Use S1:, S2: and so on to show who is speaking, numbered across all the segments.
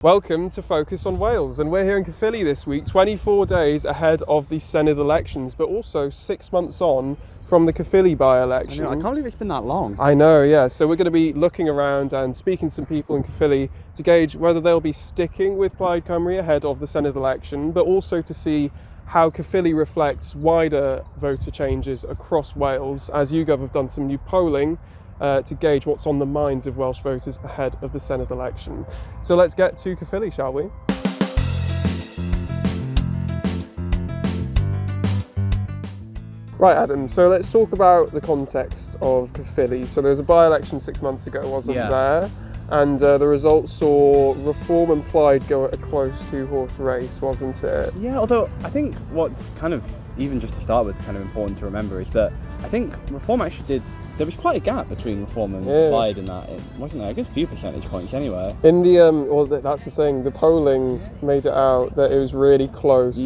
S1: Welcome to Focus on Wales, and we're here in Caerphilly this week, 24 days ahead of the Senedd elections, but also 6 months on from the Caerphilly by-election.
S2: I can't believe it's been that long.
S1: I know, yeah. So we're going to be looking around and speaking to some people in Caerphilly to gauge whether they'll be sticking with Plaid Cymru ahead of the Senedd election, but also to see how Caerphilly reflects wider voter changes across Wales, as YouGov have done some new polling to gauge what's on the minds of Welsh voters ahead of the Senedd election. So let's get to Caerphilly, shall we? Right, Adam, so let's talk about the context of Caerphilly. So there was a by-election 6 months ago, wasn't there? And the results saw Reform and Plaid go at a close two-horse race, wasn't it?
S2: Yeah, although I think what's kind of, even just to start with, kind of important to remember is that I think Reform actually there was quite a gap between Reform and Plaid in that. It wasn't there? A good few percentage points anyway.
S1: In the, well, that's the thing, the polling made it out that it was really close.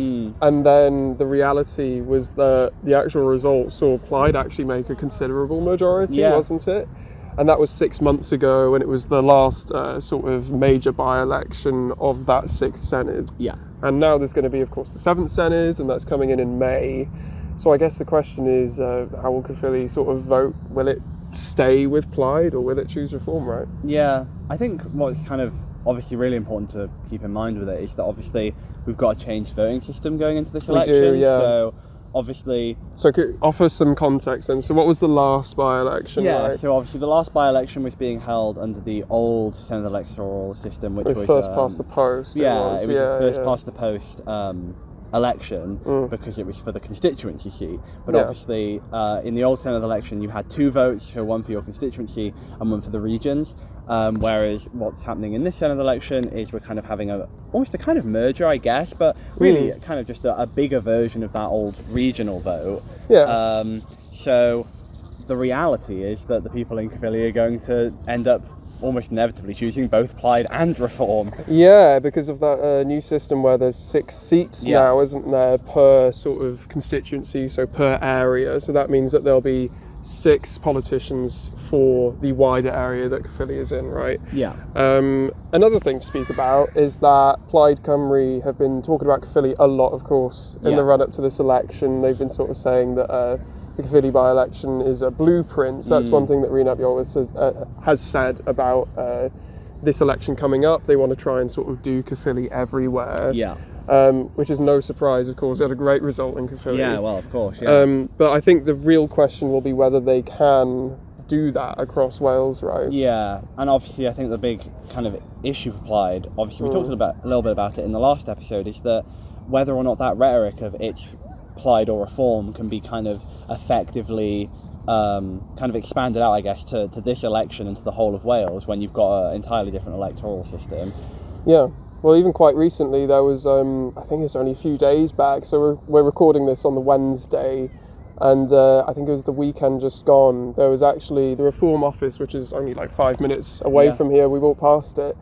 S1: And then the reality was that the actual results saw Plaid actually make a considerable majority, wasn't it? And that was 6 months ago, and it was the last sort of major by-election of that sixth Senedd.
S2: Yeah.
S1: And now there's going to be, of course, the seventh Senedd, and that's coming in May. So I guess the question is, how will Caerphilly sort of vote? Will it stay with Plaid, or will it choose Reform, right?
S2: Yeah, I think what's kind of obviously really important to keep in mind with it is that obviously we've got a changed voting system going into this election.
S1: We do, yeah.
S2: So obviously...
S1: So could offer some context then. So what was the last by-election?
S2: Yeah,
S1: like?
S2: so obviously the last by-election was being held under the old Senedd electoral system, which was...
S1: First past the post.
S2: It was first past the post election because it was for the constituency seat. But obviously in the old Senedd election you had two votes, so one for your constituency and one for the regions. Whereas what's happening in this Senedd election is we're kind of having almost a kind of merger, I guess, but really kind of just a bigger version of that old regional vote.
S1: Yeah.
S2: So the reality is that the people in Caerphilly are going to end up almost inevitably choosing both Plaid and Reform. Yeah,
S1: because of that new system where there's 6 seats now, isn't there, per sort of constituency, so per area. So that means that there'll be 6 politicians for the wider area that Caerphilly is in, right?
S2: Yeah.
S1: Another thing to speak about is that Plaid Cymru have been talking about Caerphilly a lot, of course, in the run-up to this election. They've been sort of saying that the Caerphilly by-election is a blueprint. So that's one thing that Rhun ap Iorwerth has said about this election coming up. They want to try and sort of do Caerphilly everywhere.
S2: Yeah.
S1: Which is no surprise, of course. It had a great result in Caerphilly.
S2: Yeah, well, of course, yeah.
S1: But I think the real question will be whether they can do that across Wales, right?
S2: Yeah, and obviously I think the big kind of issue for Plaid, obviously we talked a little bit about it in the last episode, is that whether or not that rhetoric of it's Plaid or Reform can be kind of effectively kind of expanded out, I guess, to this election and to the whole of Wales when you've got an entirely different electoral system.
S1: Yeah. Well, even quite recently, there was, I think it's only a few days back, so we're recording this on the Wednesday, and I think it was the weekend just gone, there was actually the Reform office, which is only like 5 minutes away from here, we walked past it,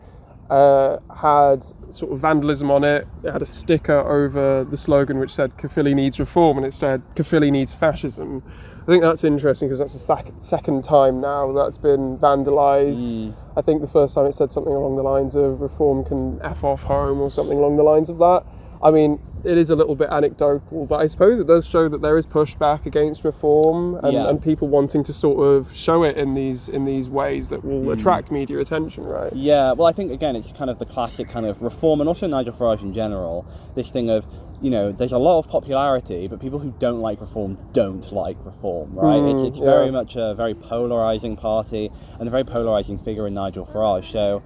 S1: had sort of vandalism on it. It had a sticker over the slogan which said Caerphilly needs reform, and it said Caerphilly needs fascism. I think that's interesting because that's the second time now that's been vandalised. I think the first time it said something along the lines of Reform can F off home or something along the lines of that. I mean, it is a little bit anecdotal, but I suppose it does show that there is pushback against Reform and people wanting to sort of show it in these ways that will attract media attention, right?
S2: Yeah, well, I think, again, it's kind of the classic kind of Reform, and also Nigel Farage in general, this thing of, you know, there's a lot of popularity, but people who don't like Reform don't like Reform, right? It's very much a very polarising party and a very polarising figure in Nigel Farage. So,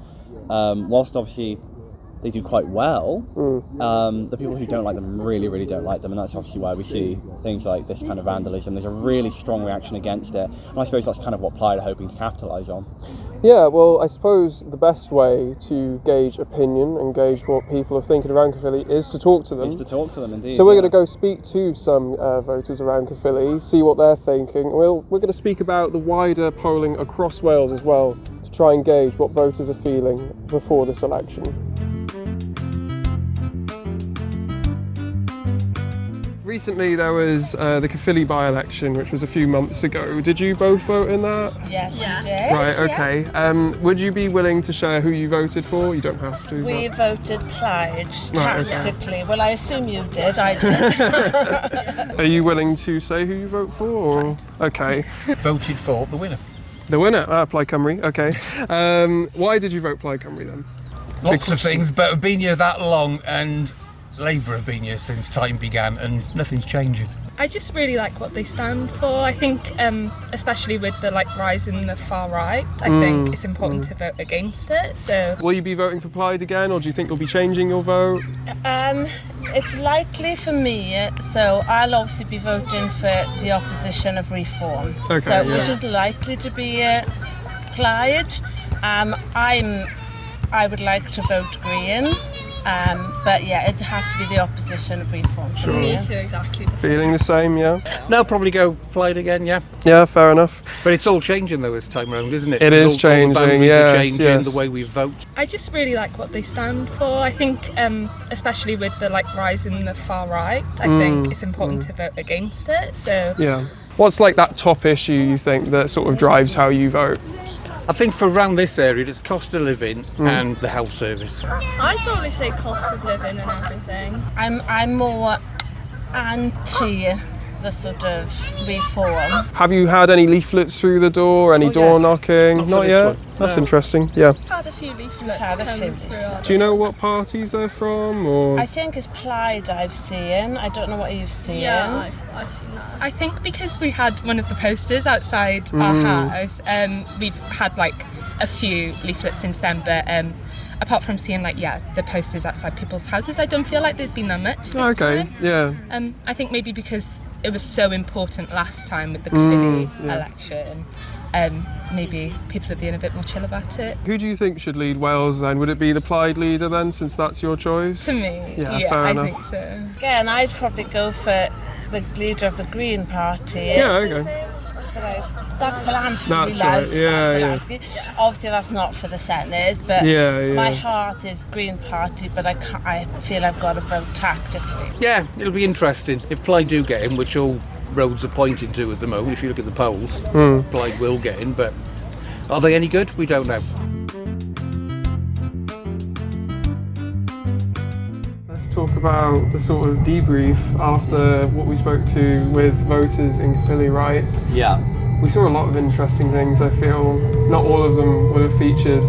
S2: whilst obviously they do quite well, the people who don't like them really, really don't like them, and that's obviously why we see things like this kind of vandalism. There's a really strong reaction against it, and I suppose that's kind of what Plaid are hoping to capitalise on.
S1: Yeah, well, I suppose the best way to gauge opinion and gauge what people are thinking around Caerphilly is to talk to them.
S2: Indeed.
S1: So we're going to go speak to some voters around Caerphilly, see what they're thinking. We're going to speak about the wider polling across Wales as well, to try and gauge what voters are feeling before this election. Recently there was the Caerphilly by-election, which was a few months ago. Did you both vote in that?
S3: Yes, we did.
S1: Right, okay. Would you be willing to share who you voted for? You don't have to.
S3: We voted Plaid,
S1: Right,
S3: tactically. Well, I assume you did, I did.
S1: Are you willing to say who you vote for? Or? Okay.
S4: Voted for the winner.
S1: The winner? Plaid Cymru, okay. Why did you vote Plaid Cymru then?
S4: Lots of things, but I've been here that long and Labour have been here since time began and nothing's changing.
S5: I just really like what they stand for. I think, especially with the rise in the far right, I think it's important to vote against it. So,
S1: will you be voting for Plaid again, or do you think you'll be changing your vote?
S3: It's likely for me, so I'll obviously be voting for the opposition of reform.
S1: Okay,
S3: which is likely to be Plaid. I would like to vote Green. But yeah, it'd have to be the opposition of reform for me.
S5: Me too, exactly the same.
S1: Feeling the same, yeah?
S4: No, probably go Plaid again, yeah.
S1: Yeah, fair enough.
S4: But it's all changing though this time around, isn't it?
S1: It is changing,
S4: all the boundaries
S1: yes,
S4: are changing,
S1: yes.
S4: the way we vote.
S5: I just really like what they stand for. I think, especially with the rise in the far right, I think it's important to vote against it. So
S1: Yeah. What's that top issue you think that sort of drives how you vote?
S4: I think for around this area, it's cost of living and the health service.
S5: I'd probably say cost of living and everything.
S3: I'm more anti the sort of reform.
S1: Have you had any leaflets through the door, any door knocking?
S4: Not for
S1: Not
S4: this
S1: yet?
S4: one,
S1: That's
S4: no.
S1: interesting, yeah.
S5: Had a few leaflets
S3: Had a
S5: come
S3: few
S5: through.
S3: leaflets.
S1: Do you know what parties they're from, or?
S3: I think it's Plaid I've seen. I don't know what you've seen.
S5: Yeah, I've seen that. I think because we had one of the posters outside our house, we've had a few leaflets since then, but apart from seeing the posters outside people's houses, I don't feel like there's been that much this
S1: Okay,
S5: time.
S1: yeah.
S5: I think maybe because it was so important last time with the Caerphilly
S1: yeah.
S5: election, maybe people are being a bit more chill about it.
S1: Who do you think should lead Wales then? Would it be the Plaid leader then, since that's your choice?
S5: To me,
S1: Yeah,
S5: yeah,
S1: fair
S5: I
S1: enough.
S5: think so.
S3: Again, I'd probably go for the leader of the Green Party.
S1: Yeah,
S3: What's his
S1: okay.
S3: name? Doug Polanski.
S1: That's
S3: We love
S1: right, yeah,
S3: Doug Polanski. Obviously, that's not for the Senedd, but
S1: Yeah.
S3: my heart is Green Party. But I feel I've got to vote tactically.
S4: Yeah, it'll be interesting. If Plaid do get in, which all roads are pointing to at the moment, if you look at the polls, Plaid will get in, but are they any good? We don't know.
S1: Let's talk about the sort of debrief after what we spoke to with voters in Caerphilly, right?
S2: Yeah.
S1: We saw a lot of interesting things, I feel. Not all of them would have featured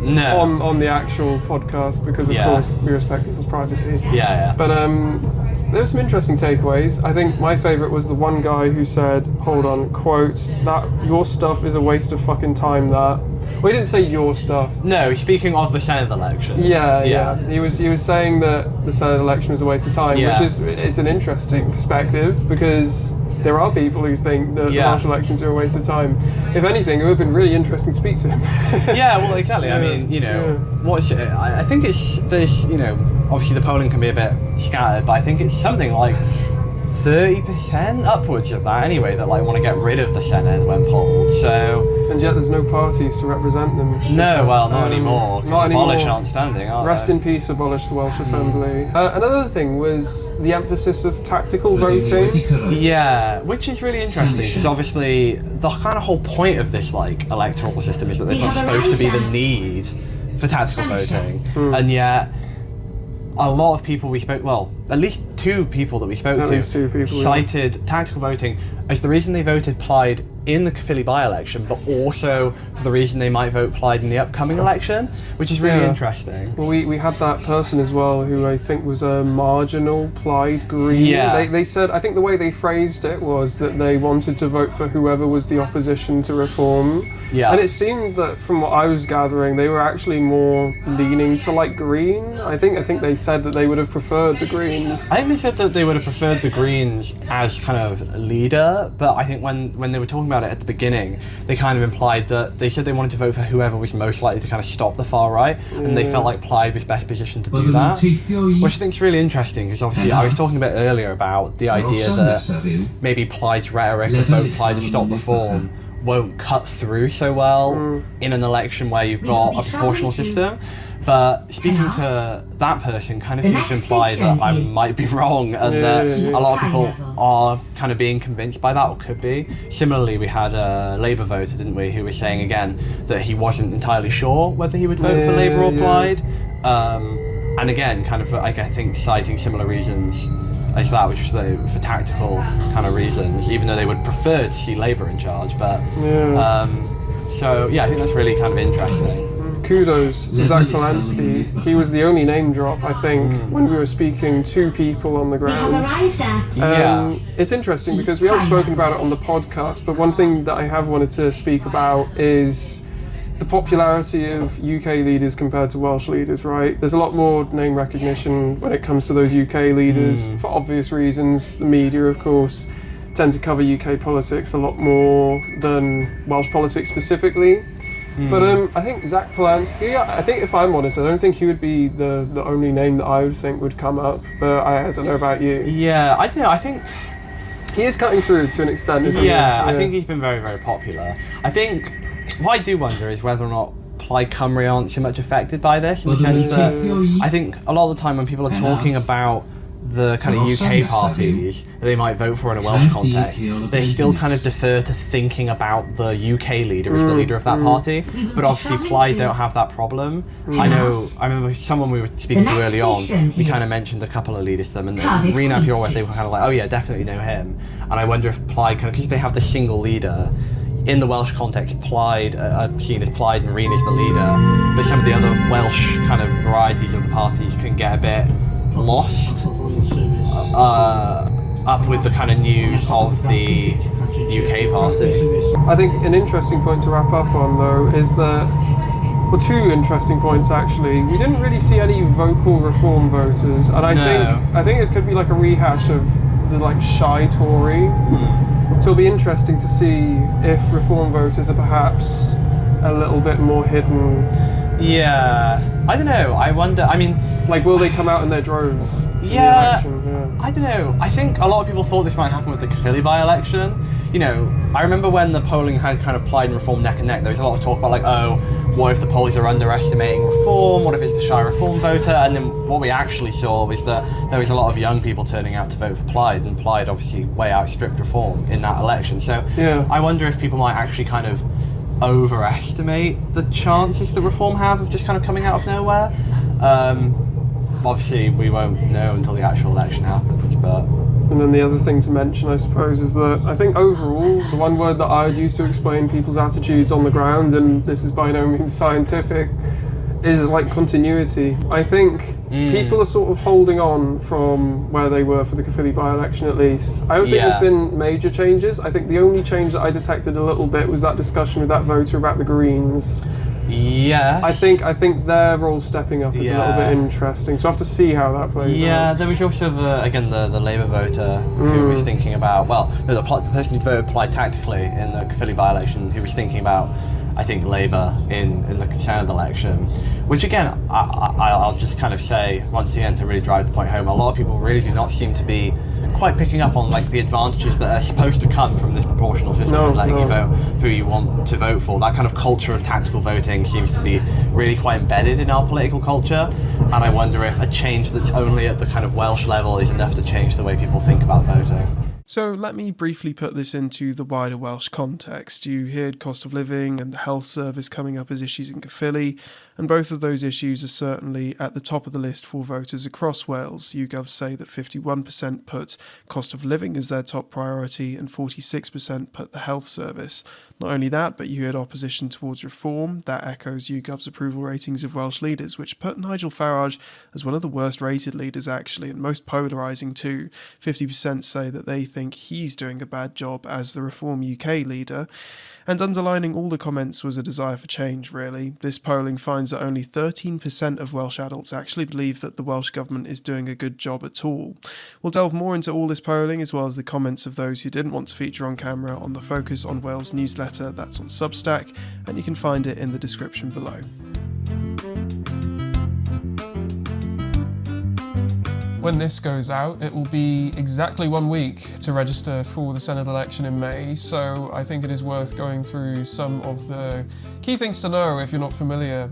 S2: No.
S1: on the actual podcast because, of
S2: Yeah.
S1: course, we respect people's privacy.
S2: Yeah.
S1: But there were some interesting takeaways. I think my favourite was the one guy who said, hold on, quote, that your stuff is a waste of fucking time, that. Well, he didn't say your stuff.
S2: No, speaking of the Senedd election.
S1: Yeah. He was saying that the Senedd election was a waste of time,
S2: Yeah.
S1: which is an interesting perspective because there are people who think that the Welsh elections are a waste of time. If anything, it would have been really interesting to speak to him.
S2: Yeah, well, exactly. I mean, I think there's, obviously the polling can be a bit scattered, but I think it's something like 30% upwards of that anyway that want to get rid of the Senedd when polled. So
S1: And yet there's no parties to represent them.
S2: no, well, not anymore. 'Cause
S1: Not anymore.
S2: Abolish aren't standing, are
S1: Rest
S2: they?
S1: in peace, abolish the Welsh Assembly. Another thing was the emphasis of tactical voting.
S2: Yeah, which is really interesting because obviously the kind of whole point of this electoral system is that there's not supposed to be the need for tactical voting, and yet a lot of people we spoke, well, at least two people that we spoke
S1: At
S2: to
S1: least two people,
S2: cited tactical voting as the reason they voted Plaid in the Caerphilly by-election, but also for the reason they might vote Plaid in the upcoming election, which is really interesting.
S1: Well, we had that person as well who I think was a marginal Plaid Green.
S2: Yeah.
S1: They said, I think the way they phrased it was that they wanted to vote for whoever was the opposition to reform.
S2: Yeah.
S1: And it seemed that from what I was gathering, they were actually more leaning to Green. I think they said that they would have preferred the Greens.
S2: I think they said that they would have preferred the Greens as kind of leader, but I think when they were talking about it at the beginning, they kind of implied that they said they wanted to vote for whoever was most likely to kind of stop the far right, and they felt like Plaid was best positioned to do that, which I think is really interesting because obviously I was talking a bit earlier about the idea that maybe Plaid's rhetoric of vote Plaid to stop reform won't cut through so well in an election where you've got a proportional system. But speaking to that person kind of seems to imply that I might be wrong, and that a lot of people are kind of being convinced by that, or could be. Similarly, we had a Labour voter, didn't we, who was saying again that he wasn't entirely sure whether he would vote for Labour or Plaid. And again, kind of, like, I think citing similar reasons as that, which was for tactical kind of reasons, even though they would prefer to see Labour in charge. But so yeah, I think that's really kind of interesting.
S1: Kudos to Zach Polanski. He was the only name drop, I think, when we were speaking to people on the ground. It's interesting because we haven't spoken about it on the podcast, but one thing that I have wanted to speak about is the popularity of UK leaders compared to Welsh leaders, right? There's a lot more name recognition when it comes to those UK leaders, for obvious reasons. The media, of course, tend to cover UK politics a lot more than Welsh politics specifically. But I think Zach Polanski, I think if I'm honest, I don't think he would be the only name that I would think would come up, but I don't know about you.
S2: Yeah, I don't know, I think
S1: he is cutting through to an extent, isn't he?
S2: Yeah, I think he's been very, very popular. I think what I do wonder is whether or not Plaid Cymru aren't so much affected by this, in the sense that I think a lot of the time when people are talking about the kind of UK parties that they might vote for in a Welsh context, they still kind of defer to thinking about the UK leader as the leader of that party. But obviously Plaid don't have that problem. I remember someone we were speaking to early on, we kind of mentioned a couple of leaders to them, and Rena Pureweth, they were kind of like, oh yeah, definitely know him. And I wonder if Plaid, kind of, because they have the single leader, in the Welsh context, Plaid, I've seen as Plaid and Rena as the leader, but some of the other Welsh kind of varieties of the parties can get a bit lost up with the kind of news of the UK party.
S1: I think an interesting point to wrap up on, though, is that, well, two interesting points actually. We didn't really see any vocal reform voters, and I think this could be like a rehash of the like shy Tory. So it'll be interesting to see if reform voters are perhaps a little bit more hidden.
S2: Yeah, I don't know. I wonder. I mean,
S1: like, will they come out in their droves?
S2: Yeah, I don't know. I think a lot of people thought this might happen with the Caerphilly by-election. You know, I remember when the polling had kind of Plaid and Reform neck and neck, there was a lot of talk about, like, oh, what if the polls are underestimating Reform? What if it's the shy Reform voter? And then what we actually saw was that there was a lot of young people turning out to vote for Plaid, and Plaid obviously way outstripped Reform in that election. So I wonder if people might actually kind of overestimate the chances that Reform have of just kind of coming out of nowhere. Obviously we won't know until the actual election happens, but...
S1: And then the other thing to mention, I suppose, is that I think overall, the one word that I would use to explain people's attitudes on the ground, and this is by no means scientific, is like continuity. I think people are sort of holding on from where they were for the Caerphilly by-election, at least. I don't think there's been major changes. I think the only change that I detected a little bit was that discussion with that voter about the Greens.
S2: Yes.
S1: I think their role stepping up is a little bit interesting, so I have to see how that plays out.
S2: Yeah, there was also the Labour voter who was thinking about, the person who voted Plaid tactically in the Caerphilly by-election, who was thinking about, I think, Labour in the Senedd election, which again, I'll just kind of say once again to really drive the point home, a lot of people really do not seem to be quite picking up on like the advantages that are supposed to come from this proportional system and letting you vote who you want to vote for. That kind of culture of tactical voting seems to be really quite embedded in our political culture, and I wonder if a change that's only at the kind of Welsh level is enough to change the way people think about voting.
S1: So let me briefly put this into the wider Welsh context. You heard cost of living and the health service coming up as issues in Caerphilly, and both of those issues are certainly at the top of the list for voters across Wales. YouGov say that 51% put cost of living as their top priority and 46% put the health service. Not only that, but you heard opposition towards reform. That echoes YouGov's approval ratings of Welsh leaders, which put Nigel Farage as one of the worst rated leaders actually, and most polarising too. 50% say that they think he's doing a bad job as the Reform UK leader. And underlining all the comments was a desire for change, really. This polling finds that only 13% of Welsh adults actually believe that the Welsh Government is doing a good job at all. We'll delve more into all this polling, as well as the comments of those who didn't want to feature on camera, on the Focus on Wales newsletter that's on Substack, and you can find it in the description below. When this goes out, it will be exactly 1 week to register for the Senedd election in May, so I think it is worth going through some of the key things to know if you're not familiar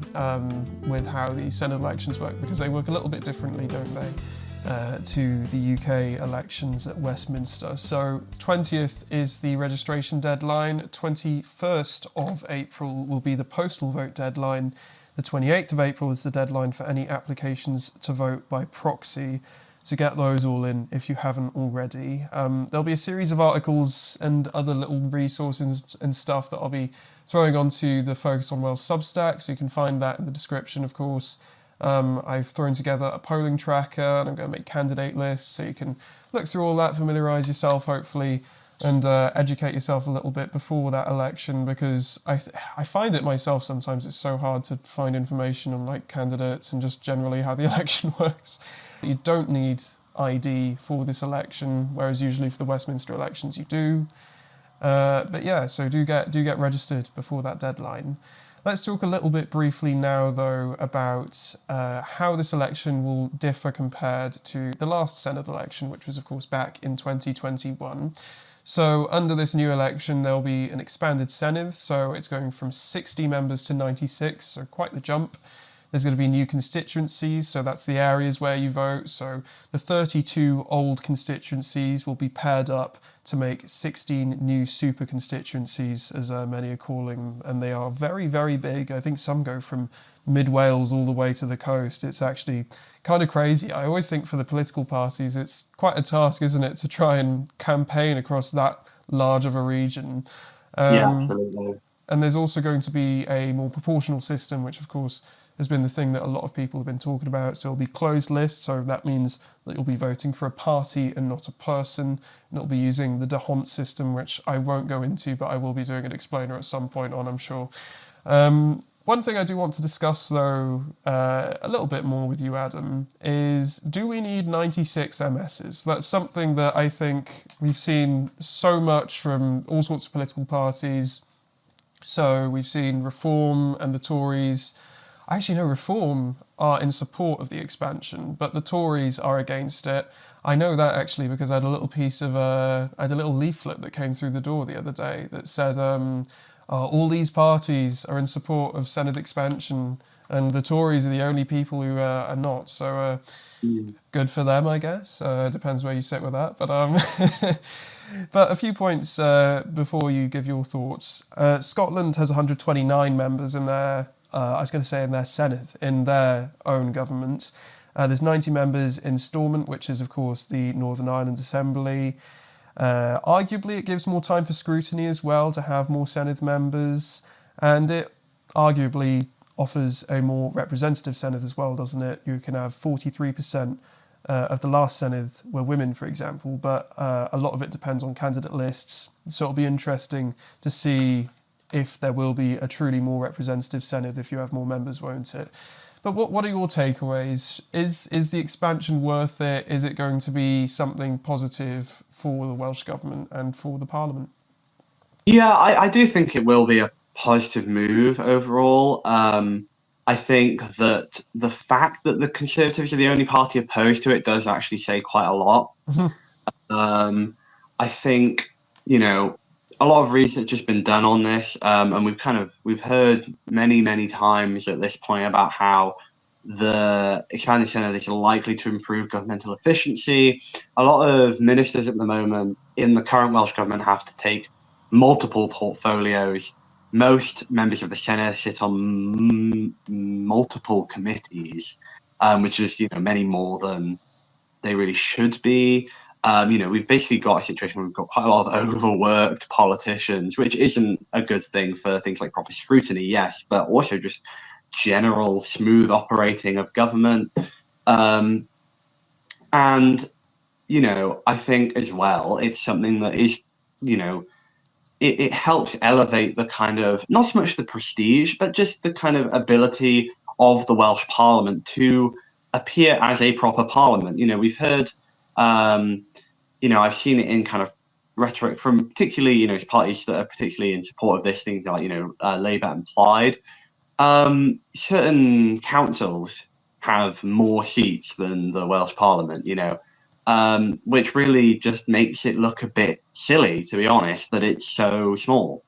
S1: with how the Senedd elections work, because they work a little bit differently, don't they, to the UK elections at Westminster. So 20th is the registration deadline, 21st of April will be the postal vote deadline, the 28th of April is the deadline for any applications to vote by proxy. So get those all in if you haven't already. There'll be a series of articles and other little resources and stuff that I'll be throwing onto the Focus on Wales Substack, so you can find that in the description, of course. I've thrown together a polling tracker and I'm going to make candidate lists so you can look through all that, familiarise yourself hopefully, and educate yourself a little bit before that election, because I find it myself sometimes it's so hard to find information on like candidates and just generally how the election works. You don't need ID for this election, whereas usually for the Westminster elections you do. But yeah, so do get registered before that deadline. Let's talk a little bit briefly now, though, about how this election will differ compared to the last Senedd election, which was, of course, back in 2021. So under this new election, there'll be an expanded Senedd, so it's going from 60 members to 96, so quite the jump. There's going to be new constituencies, so that's the areas where you vote. So the 32 old constituencies will be paired up to make 16 new super constituencies, as many are calling them, and they are very, very big. I think some go from mid-Wales all the way to the coast. It's actually kind of crazy. I always think for the political parties, it's quite a task, isn't it, to try and campaign across that large of a region.
S6: Yeah, absolutely.
S1: And there's also going to be a more proportional system, which of course has been the thing that a lot of people have been talking about. So it'll be closed lists, so that means that you'll be voting for a party and not a person, and it'll be using the DeHont system, which I won't go into, but I will be doing an explainer at some point on, I'm sure. One thing I do want to discuss, though, a little bit more with you, Adam, is do we need 96 MSs? That's something that I think we've seen so much from all sorts of political parties. So we've seen Reform and the Tories. Actually, no, Reform are in support of the expansion, but the Tories are against it. I know that actually because I had a little I had a little leaflet that came through the door the other day that said, all these parties are in support of Senedd expansion, and the Tories are the only people who are not. So good for them, I guess. Depends where you sit with that. But but a few points before you give your thoughts. Scotland has 129 members in their I was going to say in their Senedd, in their own government. There's 90 members in Stormont, which is, of course, the Northern Ireland Assembly. Arguably, it gives more time for scrutiny as well to have more Senedd members, and it arguably offers a more representative Senedd as well, doesn't it? You can have 43% of the last Senedd were women, for example, but a lot of it depends on candidate lists. So it'll be interesting to see if there will be a truly more representative Senedd if you have more members, won't it? But what are your takeaways? Is the expansion worth it? Is it going to be something positive for the Welsh Government and for the Parliament?
S6: Yeah, I do think it will be a positive move overall. I think that the fact that the Conservatives are the only party opposed to it does actually say quite a lot. I think, a lot of research has been done on this, and we've heard many times at this point about how the expanded Senedd is likely to improve governmental efficiency. A lot of ministers at the moment in the current Welsh Government have to take multiple portfolios. Most members of the Senedd sit on multiple committees, which is many more than they really should be. We've basically got a situation where we've got quite a lot of overworked politicians, which isn't a good thing for things like proper scrutiny, yes, but also just general smooth operating of government. And, I think as well, it's something that is, it helps elevate the kind of, not so much the prestige, but just the kind of ability of the Welsh Parliament to appear as a proper parliament. We've heard, I've seen it in kind of rhetoric from particularly, parties that are particularly in support of this, things like, Labour and Plaid. Certain councils have more seats than the Welsh Parliament, which really just makes it look a bit silly, to be honest, that it's so small.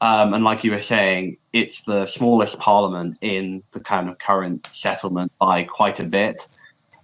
S6: And like you were saying, it's the smallest parliament in the kind of current settlement by quite a bit.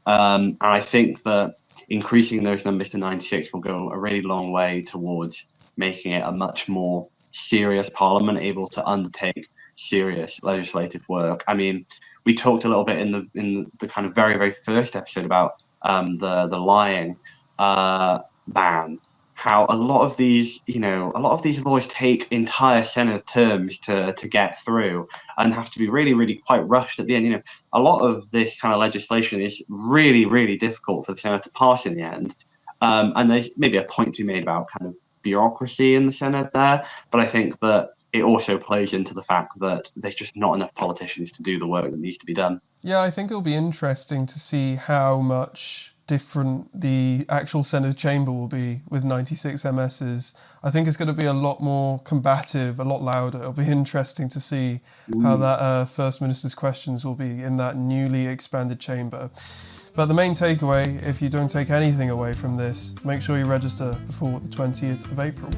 S6: And I think that increasing those numbers to 96 will go a really long way towards making it a much more serious parliament, able to undertake serious legislative work. I mean, we talked a little bit in the kind of very, very first episode about the lying ban, how a lot of these laws take entire Senedd terms to get through and have to be really, really quite rushed at the end. A lot of this kind of legislation is really, really difficult for the Senedd to pass in the end. And there's maybe a point to be made about kind of bureaucracy in the Senedd there, but I think that it also plays into the fact that there's just not enough politicians to do the work that needs to be done.
S1: Yeah, I think it'll be interesting to see how much different the actual Senedd chamber will be with 96 MSs. I think it's going to be a lot more combative, a lot louder. It'll be interesting to see how that First Minister's questions will be in that newly expanded chamber. But the main takeaway, if you don't take anything away from this, make sure you register before the 20th of April.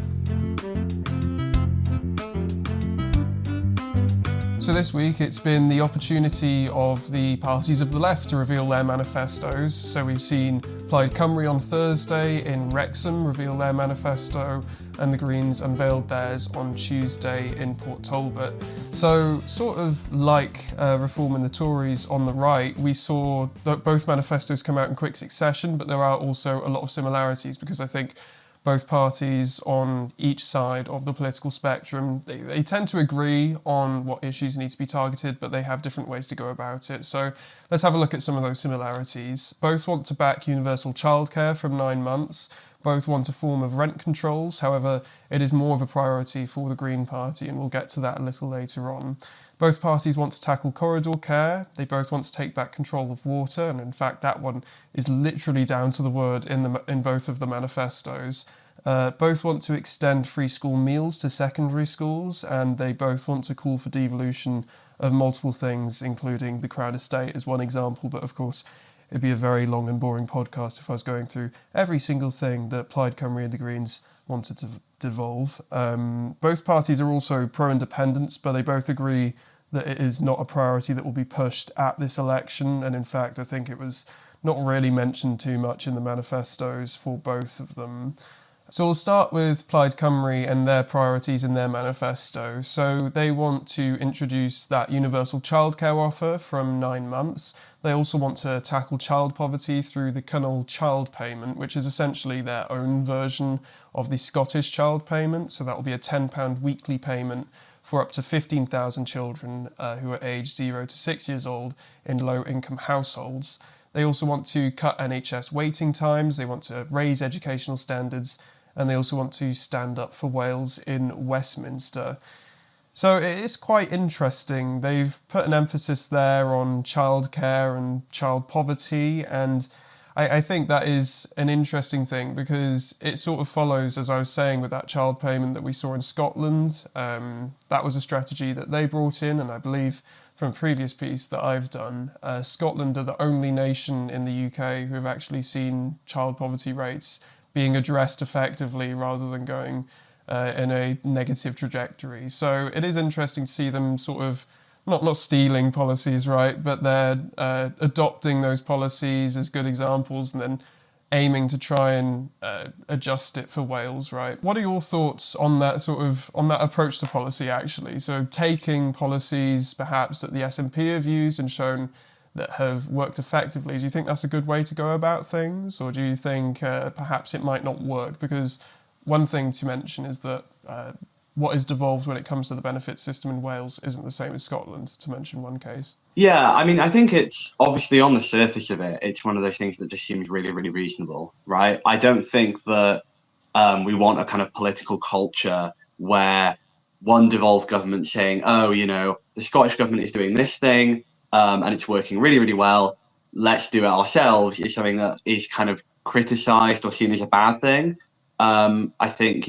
S1: So this week it's been the opportunity of the parties of the left to reveal their manifestos. So we've seen Plaid Cymru on Thursday in Wrexham reveal their manifesto, and the Greens unveiled theirs on Tuesday in Port Talbot. So sort of like Reform and the Tories on the right, we saw that both manifestos come out in quick succession, but there are also a lot of similarities because I think both parties on each side of the political spectrum, they tend to agree on what issues need to be targeted, but they have different ways to go about it. So let's have a look at some of those similarities. Both want to back universal childcare from 9 months. Both want a form of rent controls. However, it is more of a priority for the Green Party, and we'll get to that a little later on. Both parties want to tackle corridor care. They both want to take back control of water, and in fact that one is literally down to the word in both of the manifestos. Both want to extend free school meals to secondary schools, and they both want to call for devolution of multiple things, including the Crown Estate as one example, but of course it'd be a very long and boring podcast if I was going through every single thing that Plaid Cymru and the Greens wanted to devolve. Both parties are also pro-independence, but they both agree that it is not a priority that will be pushed at this election, and in fact I think it was not really mentioned too much in the manifestos for both of them. So we'll start with Plaid Cymru and their priorities in their manifesto. So they want to introduce that universal childcare offer from 9 months. They also want to tackle child poverty through the Cynnal child payment, which is essentially their own version of the Scottish child payment. So that will be a £10 weekly payment for up to 15,000 children who are aged 0 to 6 years old in low-income households. They also want to cut NHS waiting times. They want to raise educational standards, and they also want to stand up for Wales in Westminster. So it is quite interesting. They've put an emphasis there on childcare and child poverty, and I think that is an interesting thing because it sort of follows, as I was saying, with that child payment that we saw in Scotland. That was a strategy that they brought in, and I believe from a previous piece that I've done, Scotland are the only nation in the UK who have actually seen child poverty rates being addressed effectively rather than going in a negative trajectory. So it is interesting to see them sort of not stealing policies, right, but they're adopting those policies as good examples and then aiming to try and adjust it for Wales, right? What are your thoughts on that on that approach to policy actually? So taking policies perhaps that the SNP have used and shown that have worked effectively, do you think that's a good way to go about things, or do you think perhaps it might not work? Because one thing to mention is that what is devolved when it comes to the benefit system in Wales isn't the same as Scotland, to mention one case.
S6: Yeah, I mean, I think it's obviously on the surface of it, it's one of those things that just seems really, really reasonable, right? I don't think that we want a kind of political culture where one devolved government saying, oh, the Scottish government is doing this thing, and it's working really, really well, let's do it ourselves, is something that is kind of criticised or seen as a bad thing. I think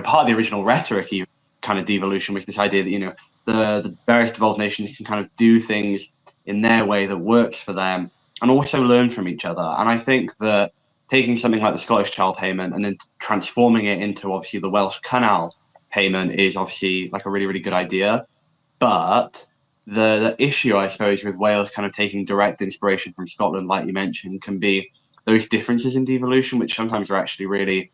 S6: part of the original rhetoric, even kind of devolution, was this idea that, the various devolved nations can kind of do things in their way that works for them, and also learn from each other. And I think that taking something like the Scottish Child Payment and then transforming it into obviously the Welsh Cynnal payment is obviously like a really, really good idea. But the issue, I suppose, with Wales kind of taking direct inspiration from Scotland, like you mentioned, can be those differences in devolution, which sometimes are actually really,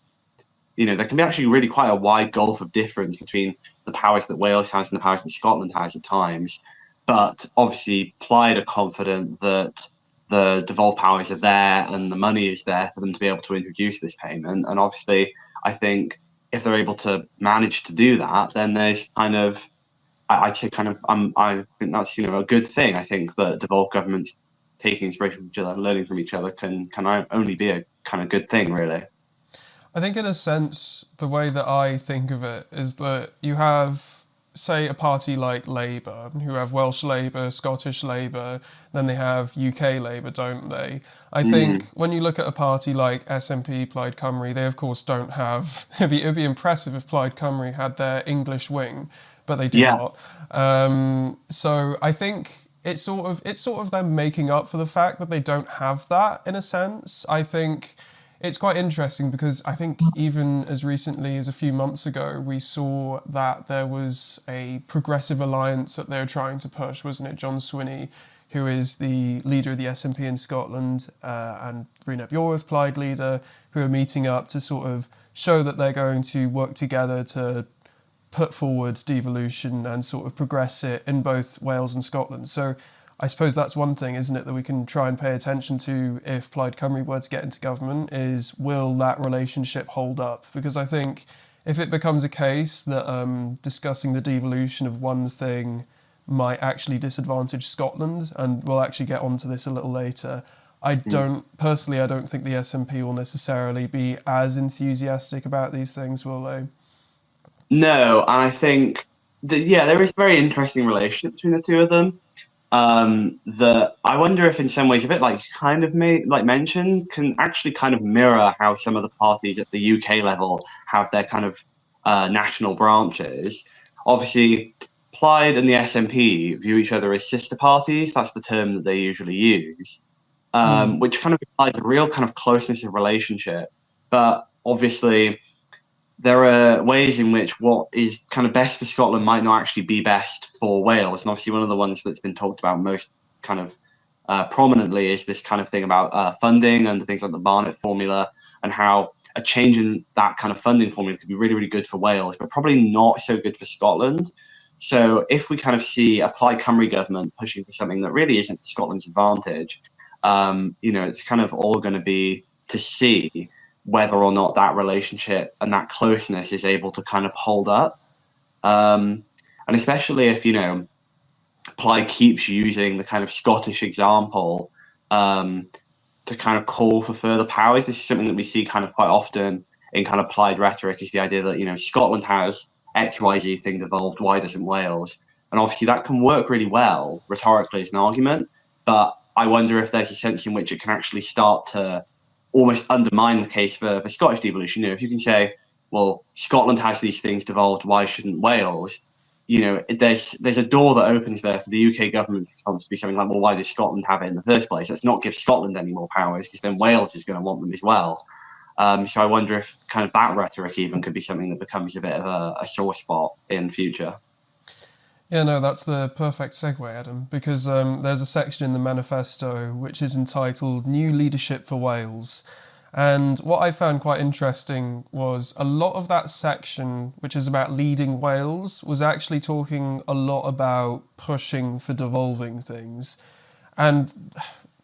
S6: there can be actually really quite a wide gulf of difference between the powers that Wales has and the powers that Scotland has at times. But obviously, Plaid are confident that the devolved powers are there and the money is there for them to be able to introduce this payment. And obviously, I think if they're able to manage to do that, then there's kind of, I think that's a good thing. I think that devolved governments taking inspiration from each other and learning from each other can only be a kind of good thing, really.
S1: I think in a sense, the way that I think of it is that you have, say, a party like Labour, who have Welsh Labour, Scottish Labour, then they have UK Labour, don't they? I think when you look at a party like SNP, Plaid Cymru, they of course don't have, it'd be impressive if Plaid Cymru had their English wing, but they do not. So I think it's sort of them making up for the fact that they don't have that, in a sense. I think it's quite interesting because I think even as recently as a few months ago, we saw that there was a progressive alliance that they were trying to push, wasn't it? John Swinney, who is the leader of the SNP in Scotland, and Rhys Iorwerth, Plaid leader, who are meeting up to sort of show that they're going to work together to put forward devolution and sort of progress it in both Wales and Scotland. So I suppose that's one thing, isn't it, that we can try and pay attention to if Plaid Cymru were to get into government, is will that relationship hold up? Because I think if it becomes a case that discussing the devolution of one thing might actually disadvantage Scotland, and we'll actually get onto this a little later, I don't think the SNP will necessarily be as enthusiastic about these things, will they?
S6: No, and I think that, there is a very interesting relationship between the two of them. That I wonder if in some ways, a bit like you kind of mentioned, can actually kind of mirror how some of the parties at the UK level have their kind of national branches. Obviously, Plaid and the SNP view each other as sister parties. That's the term that they usually use, which kind of implies a real kind of closeness of relationship. But obviously, there are ways in which what is kind of best for Scotland might not actually be best for Wales. And obviously one of the ones that's been talked about most kind of prominently is this kind of thing about funding and things like the Barnett formula, and how a change in that kind of funding formula could be really, really good for Wales, but probably not so good for Scotland. So if we kind of see a Plaid Cymru government pushing for something that really isn't to Scotland's advantage, it's kind of all going to be to see whether or not that relationship and that closeness is able to kind of hold up. And especially if, Plaid keeps using the kind of Scottish example to kind of call for further powers. This is something that we see kind of quite often in kind of Plaid rhetoric, is the idea that, Scotland has XYZ thing devolved, why doesn't Wales? And obviously that can work really well rhetorically as an argument, but I wonder if there's a sense in which it can actually start to almost undermine the case for Scottish devolution. If you can say, well, Scotland has these things devolved, why shouldn't Wales? There's a door that opens there for the UK government to be something like, well, why does Scotland have it in the first place? Let's not give Scotland any more powers, because then Wales is going to want them as well. So I wonder if kind of that rhetoric even could be something that becomes a bit of a sore spot in future.
S1: Yeah, no, that's the perfect segue, Adam, because there's a section in the manifesto which is entitled New Leadership for Wales. And what I found quite interesting was a lot of that section, which is about leading Wales, was actually talking a lot about pushing for devolving things. And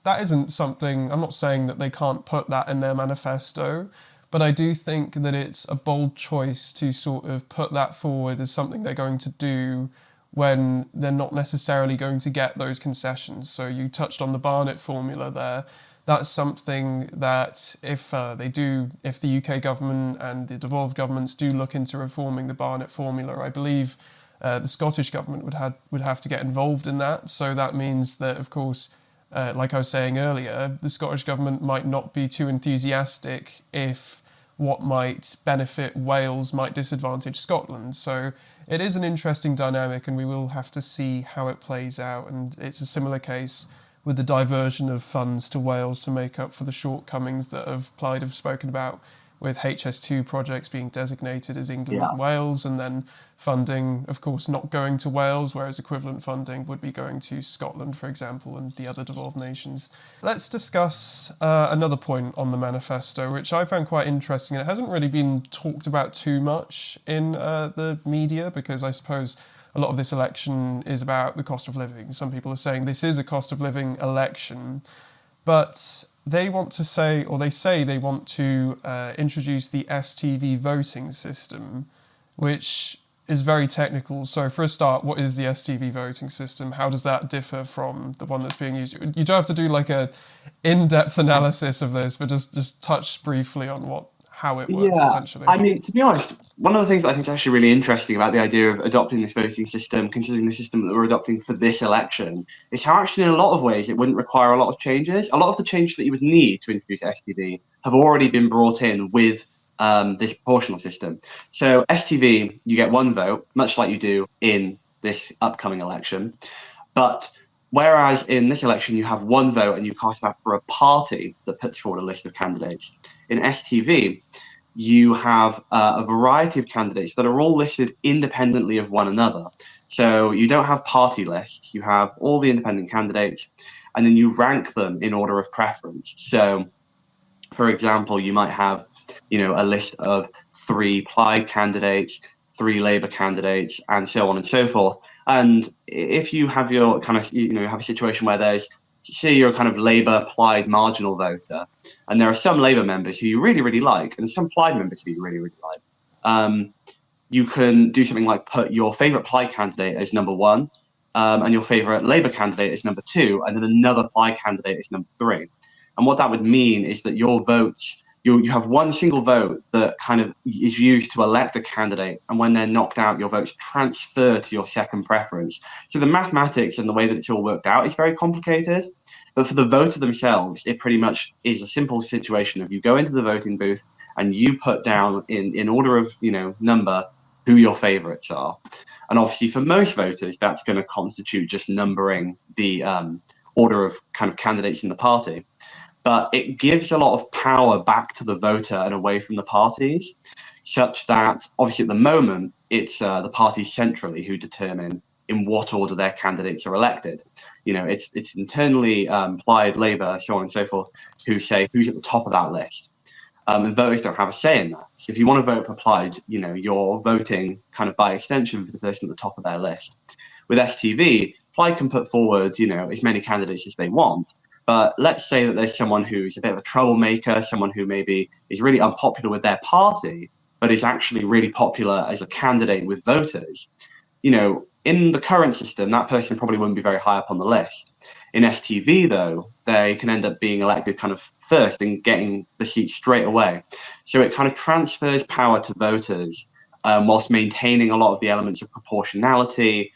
S1: that isn't something, I'm not saying that they can't put that in their manifesto, but I do think that it's a bold choice to sort of put that forward as something they're going to do when they're not necessarily going to get those concessions. So you touched on the Barnett formula there. That's something that if the UK government and the devolved governments do look into reforming the Barnett formula, I believe the Scottish government would have to get involved in that. So that means that, of course, like I was saying earlier, the Scottish government might not be too enthusiastic if what might benefit Wales might disadvantage Scotland. So it is an interesting dynamic, and we will have to see how it plays out. And it's a similar case with the diversion of funds to Wales to make up for the shortcomings that Plaid have spoken about, with HS2 projects being designated as England and Wales, and then funding, of course, not going to Wales, whereas equivalent funding would be going to Scotland, for example, and the other devolved nations. Let's discuss another point on the manifesto, which I found quite interesting. It hasn't really been talked about too much in the media, because I suppose a lot of this election is about the cost of living. Some people are saying this is a cost of living election, but they want to say, or they say they want to introduce the STV voting system, which is very technical. So for a start, what is the STV voting system? How does that differ from the one that's being used? You don't have to do like a in-depth analysis of this, but just touch briefly on how it works, essentially.
S6: I mean, to be honest, one of the things that I think is actually really interesting about the idea of adopting this voting system, considering the system that we're adopting for this election, is how actually in a lot of ways it wouldn't require a lot of changes. A lot of the changes that you would need to introduce STV have already been brought in with this proportional system. So STV, you get one vote, much like you do in this upcoming election. But whereas in this election you have one vote and you cast that for a party that puts forward a list of candidates, in STV you have a variety of candidates that are all listed independently of one another. So you don't have party lists, you have all the independent candidates, and then you rank them in order of preference. So, for example, you might have, a list of 3 Plaid candidates, 3 Labour candidates, and so on and so forth. And if you have your kind of, have a situation where there's, say you're a kind of Labour Plaid marginal voter, and there are some Labour members who you really, really like, and some Plaid members who you really, really like, you can do something like put your favourite Plaid candidate as number 1, and your favourite Labour candidate as number 2, and then another Plaid candidate as number 3. And what that would mean is that your votes, you have one single vote that kind of is used to elect a candidate, and when they're knocked out, your votes transfer to your second preference. So the mathematics and the way that it's all worked out is very complicated, but for the voter themselves, it pretty much is a simple situation of you go into the voting booth and you put down in order of number who your favorites are. And obviously for most voters, that's going to constitute just numbering the order of kind of candidates in the party. But it gives a lot of power back to the voter and away from the parties, such that obviously at the moment, it's the parties centrally who determine in what order their candidates are elected. It's internally Plaid, Labour, so on and so forth, who say who's at the top of that list. And voters don't have a say in that. So if you want to vote for Plaid, you're voting kind of by extension for the person at the top of their list. With STV, Plaid can put forward, as many candidates as they want. But let's say that there's someone who's a bit of a troublemaker, someone who maybe is really unpopular with their party, but is actually really popular as a candidate with voters. In the current system, that person probably wouldn't be very high up on the list. In STV, though, they can end up being elected kind of first and getting the seat straight away. So it kind of transfers power to voters whilst maintaining a lot of the elements of proportionality,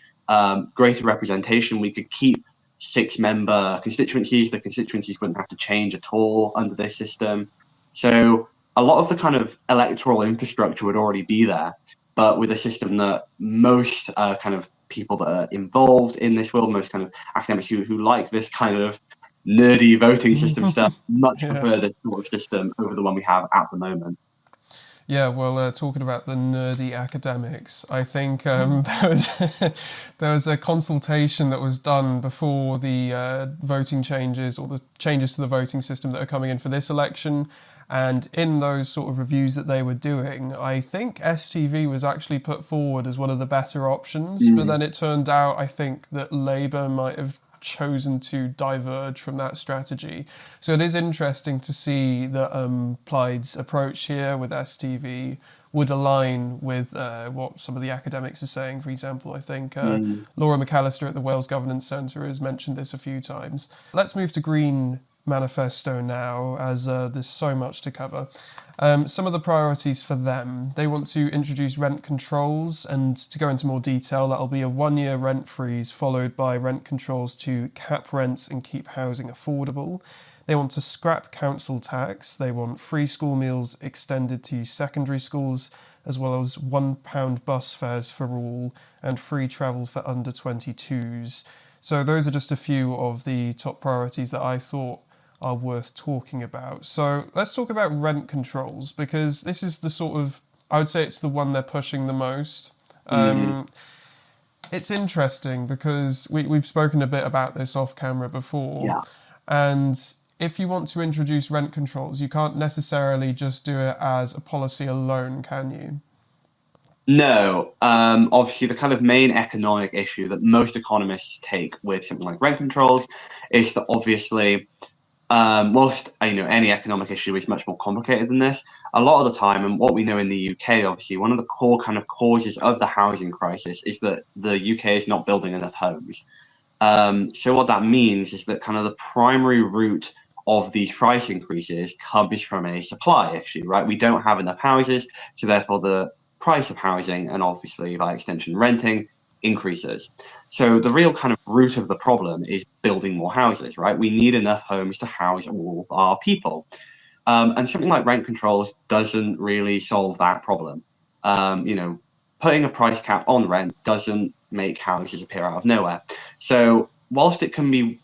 S6: greater representation. We could keep 6-member constituencies. The constituencies wouldn't have to change at all under this system. So a lot of the kind of electoral infrastructure would already be there, but with a system that most kind of people that are involved in this world, most kind of academics who like this kind of nerdy voting system stuff, much prefer this sort of system over the one we have at the moment.
S1: Yeah, well, talking about the nerdy academics, I think there was a consultation that was done before the voting changes, or the changes to the voting system that are coming in for this election. And in those sort of reviews that they were doing, I think STV was actually put forward as one of the better options. But then it turned out, I think, that Labour might have chosen to diverge from that strategy. So it is interesting to see that Plaid's approach here with STV would align with what some of the academics are saying. For example, I think Laura McAllister at the Wales Governance Centre has mentioned this a few times. Let's move to green manifesto now, as there's so much to cover. Some of the priorities for them: they want to introduce rent controls, and to go into more detail, that'll be a 1-year rent freeze followed by rent controls to cap rents and keep housing affordable. They want to scrap council tax. They want free school meals extended to secondary schools, as well as £1 bus fares for all and free travel for under 22s. So those are just a few of the top priorities that I thought are worth talking about. So let's talk about rent controls, because this is the sort of, I would say it's the one they're pushing the most. It's interesting because we've spoken a bit about this off camera before.
S6: Yeah.
S1: And if you want to introduce rent controls, you can't necessarily just do it as a policy alone, can you?
S6: No, obviously the kind of main economic issue that most economists take with something like rent controls is that obviously, whilst any economic issue is much more complicated than this, a lot of the time, and what we know in the UK, obviously one of the core kind of causes of the housing crisis is that the UK is not building enough homes. So what that means is that kind of the primary root of these price increases comes from a supply issue, right? We don't have enough houses, so therefore the price of housing, and obviously by extension renting, increases. So the real kind of root of the problem is building more houses, right? We need enough homes to house all of our people. And something like rent controls doesn't really solve that problem. Putting a price cap on rent doesn't make houses appear out of nowhere. So whilst it can be,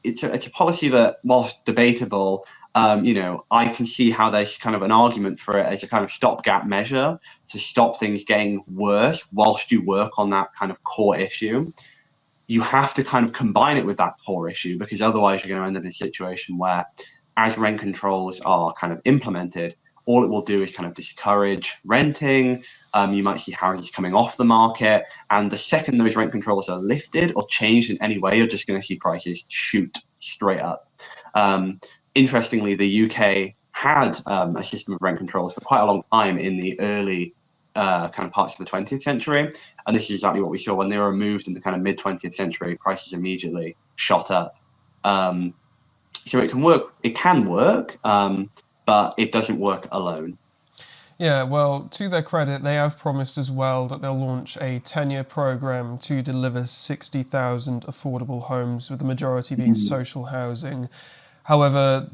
S6: it's a policy that, whilst debatable, I can see how there's kind of an argument for it as a kind of stopgap measure to stop things getting worse whilst you work on that kind of core issue. You have to kind of combine it with that core issue, because otherwise you're going to end up in a situation where, as rent controls are kind of implemented, all it will do is kind of discourage renting. You might see houses coming off the market, and the second those rent controls are lifted or changed in any way, you're just going to see prices shoot straight up. Interestingly, the UK had a system of rent controls for quite a long time in the early kind of parts of the 20th century. And this is exactly what we saw when they were removed in the kind of mid 20th century. Prices immediately shot up. So it can work, but it doesn't work alone.
S1: Yeah, well, to their credit, they have promised as well that they'll launch a 10-year programme to deliver 60,000 affordable homes, with the majority being social housing. However,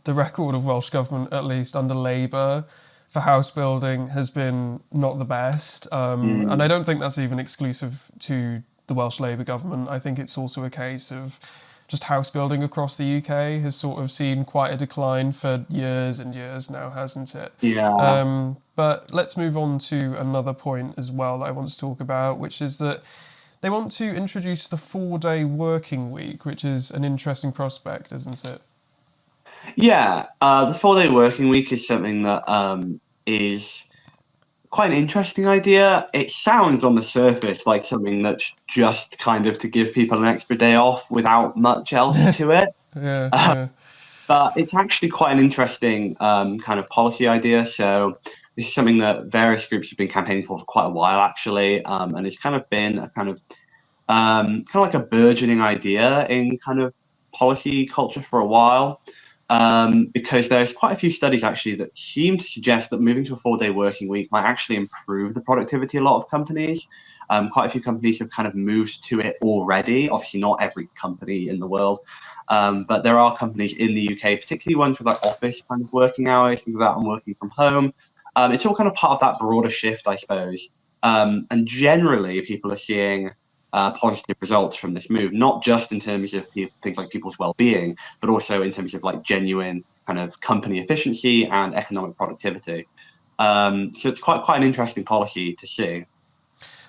S1: the record of Welsh Government, at least under Labour, for house building has been not the best. And I don't think that's even exclusive to the Welsh Labour Government. I think it's also a case of just house building across the UK has sort of seen quite a decline for years and years now, hasn't it?
S6: Yeah.
S1: But let's move on to another point as well that I want to talk about, which is that they want to introduce the 4-day working week, which is an interesting prospect, isn't it?
S6: Yeah, the 4-day working week is something that is quite an interesting idea. It sounds on the surface like something that's just kind of to give people an extra day off without much else to it.
S1: Yeah.
S6: But it's actually quite an interesting kind of policy idea. So this is something that various groups have been campaigning for quite a while, actually, and it's kind of been a kind of like a burgeoning idea in kind of policy culture for a while. Because there's quite a few studies actually that seem to suggest that moving to a 4-day working week might actually improve the productivity of a lot of companies. Quite a few companies have kind of moved to it already. Obviously not every company in the world, but there are companies in the UK, particularly ones with like office kind of working hours, things like that, and working from home. It's all kind of part of that broader shift, I suppose. And generally people are seeing positive results from this move, not just in terms of things like people's well-being, but also in terms of like genuine kind of company efficiency and economic productivity. So it's quite an interesting policy to see.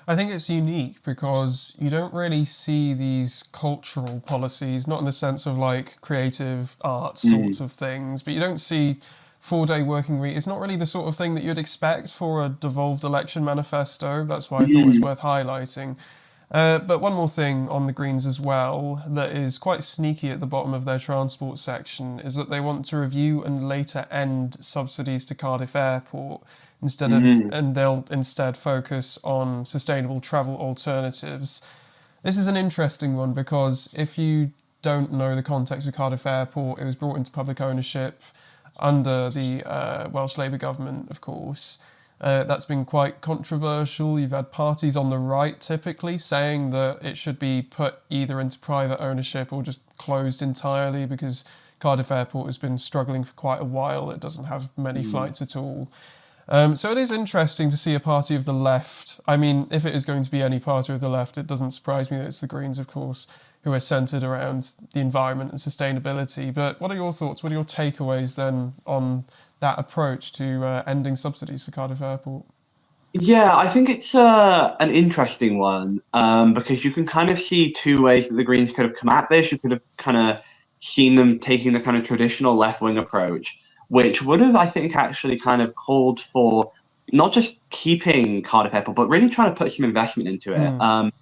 S1: I think it's unique because you don't really see these cultural policies, not in the sense of like creative arts sorts of things, but you don't see 4-day working week. It's not really the sort of thing that you'd expect for a devolved election manifesto. That's why I thought it was worth highlighting. But one more thing on the Greens as well that is quite sneaky at the bottom of their transport section is that they want to review and later end subsidies to Cardiff Airport and they'll instead focus on sustainable travel alternatives. This is an interesting one because if you don't know the context of Cardiff Airport, it was brought into public ownership under the Welsh Labour government, of course. That's been quite controversial. You've had parties on the right typically saying that it should be put either into private ownership or just closed entirely, because Cardiff Airport has been struggling for quite a while. It doesn't have many flights at all. So it is interesting to see a party of the left. I mean, if it is going to be any party of the left, it doesn't surprise me that it's the Greens, of course, who are centred around the environment and sustainability. But what are your thoughts? What are your takeaways then on that approach to ending subsidies for Cardiff Airport?
S6: Yeah, I think it's an interesting one, because you can kind of see two ways that the Greens could have come at this. You could have kind of seen them taking the kind of traditional left-wing approach, which would have, I think, actually kind of called for not just keeping Cardiff Airport, but really trying to put some investment into it.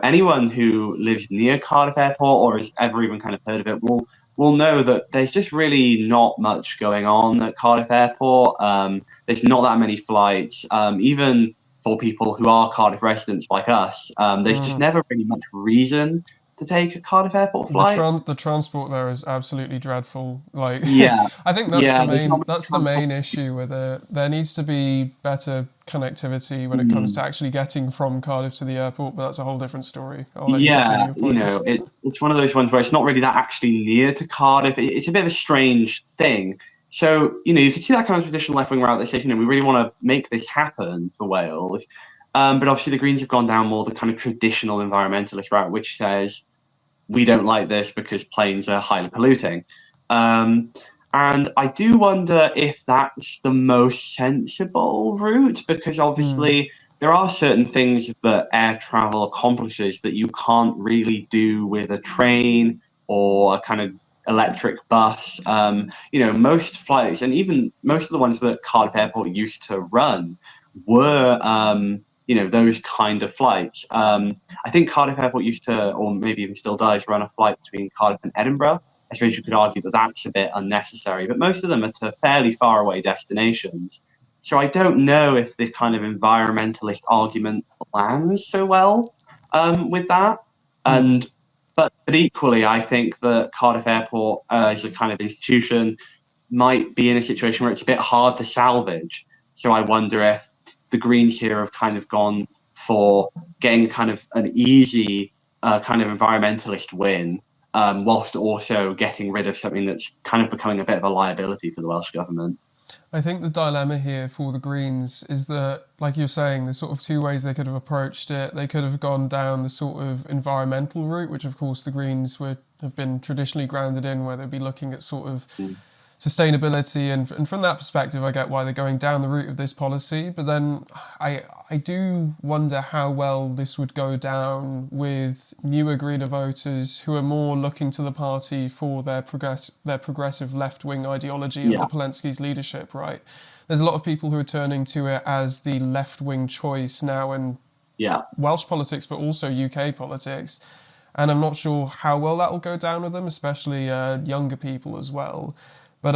S6: Anyone who lives near Cardiff Airport or has ever even kind of heard of it will know that there's just really not much going on at Cardiff Airport. There's not that many flights, even for people who are Cardiff residents like us. There's just never really much reason to take a Cardiff Airport flight.
S1: The transport there is absolutely dreadful. Like,
S6: Yeah,
S1: I think that's the main issue with it. There needs to be better connectivity when it comes to actually getting from Cardiff to the airport, but that's a whole different story. I'll let you continue your point.
S6: It's one of those ones where it's not really that actually near to Cardiff. It's a bit of a strange thing. So, you can see that kind of traditional left-wing route that says, we really want to make this happen for Wales. But obviously the Greens have gone down more the kind of traditional environmentalist route, which says, we don't like this because planes are highly polluting. And I do wonder if that's the most sensible route, because obviously there are certain things that air travel accomplishes that you can't really do with a train or a kind of electric bus. Most flights, and even most of the ones that Cardiff Airport used to run, were those kind of flights. I think Cardiff Airport used to, or maybe even still does, run a flight between Cardiff and Edinburgh. I suppose you could argue that that's a bit unnecessary, but most of them are to fairly far away destinations. So I don't know if the kind of environmentalist argument lands so well with that. But equally, I think that Cardiff Airport as a kind of institution might be in a situation where it's a bit hard to salvage. So I wonder if the Greens here have kind of gone for getting kind of an easy kind of environmentalist win, whilst also getting rid of something that's kind of becoming a bit of a liability for the Welsh government.
S1: I think the dilemma here for the Greens is that, like you're saying, there's sort of two ways they could have approached it. They could have gone down the sort of environmental route, which of course the Greens have been traditionally grounded in, where they'd be looking at sort of sustainability, and from that perspective I get why they're going down the route of this policy. But then I do wonder how well this would go down with newer Greener voters who are more looking to the party for their progressive left-wing ideology under Polensky's leadership, right? There's a lot of people who are turning to it as the left-wing choice now in Welsh politics, but also UK politics. And I'm not sure how well that will go down with them, especially younger people as well. But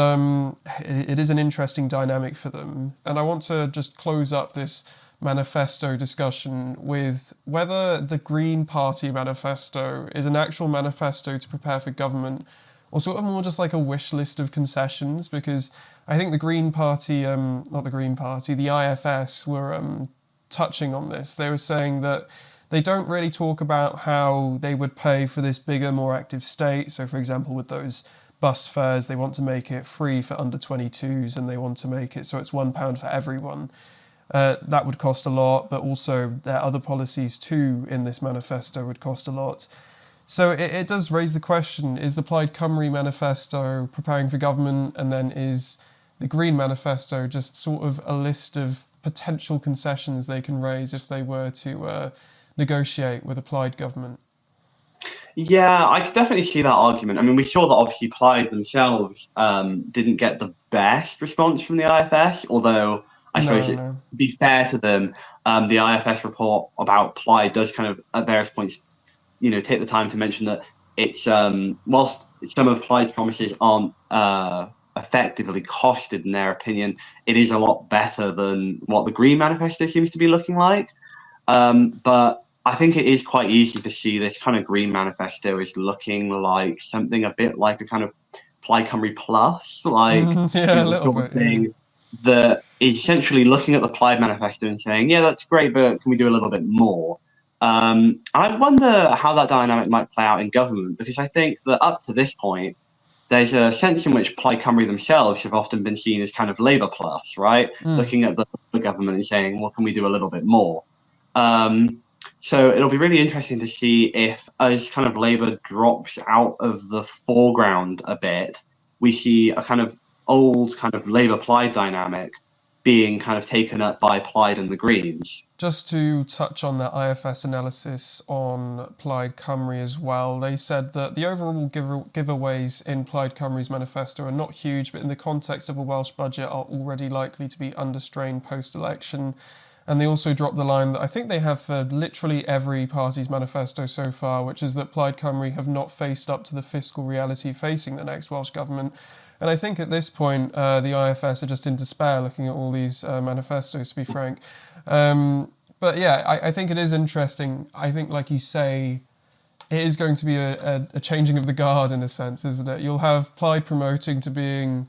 S1: it is an interesting dynamic for them. And I want to just close up this manifesto discussion with whether the Green Party manifesto is an actual manifesto to prepare for government, or sort of more just like a wish list of concessions, because I think the Green Party, not the Green Party, the IFS were touching on this. They were saying that they don't really talk about how they would pay for this bigger, more active state. So, for example, with those bus fares, they want to make it free for under 22s, and they want to make it so it's £1 for everyone. That would cost a lot, but also their other policies too in this manifesto would cost a lot. So it does raise the question, is the Plaid Cymru manifesto preparing for government, and then is the Green manifesto just sort of a list of potential concessions they can raise if they were to negotiate with a Plaid government?
S6: Yeah, I could definitely see that argument. I mean, we saw that obviously Plaid themselves didn't get the best response from the IFS, although I suppose to be fair to them, the IFS report about Plaid does kind of at various points, take the time to mention that it's whilst some of Plaid's promises aren't effectively costed in their opinion, it is a lot better than what the Green Manifesto seems to be looking like. But I think it is quite easy to see this kind of Green Manifesto is looking like something a bit like a kind of Plaid Cymru Plus, like
S1: Yeah, a little bit.
S6: thing that is essentially looking at the Plaid Manifesto and saying, yeah, that's great, but can we do a little bit more? I wonder how that dynamic might play out in government, because I think that up to this point, there's a sense in which Plaid Cymru themselves have often been seen as kind of Labour Plus, right? Looking at the government and saying, well, can we do a little bit more? So it'll be really interesting to see if, as kind of Labour drops out of the foreground a bit, we see a kind of old kind of Labour-Plaid dynamic being kind of taken up by Plaid and the Greens.
S1: Just to touch on that IFS analysis on Plaid Cymru as well, they said that the overall giveaways in Plaid Cymru's manifesto are not huge, but in the context of a Welsh budget are already likely to be under strain post-election. And they also dropped the line that I think they have for literally every party's manifesto so far, which is that Plaid Cymru have not faced up to the fiscal reality facing the next Welsh government. And I think at this point, the IFS are just in despair looking at all these manifestos, to be frank. But yeah, I think it is interesting. I think, like you say, it is going to be a changing of the guard in a sense, isn't it? You'll have Plaid promoting to being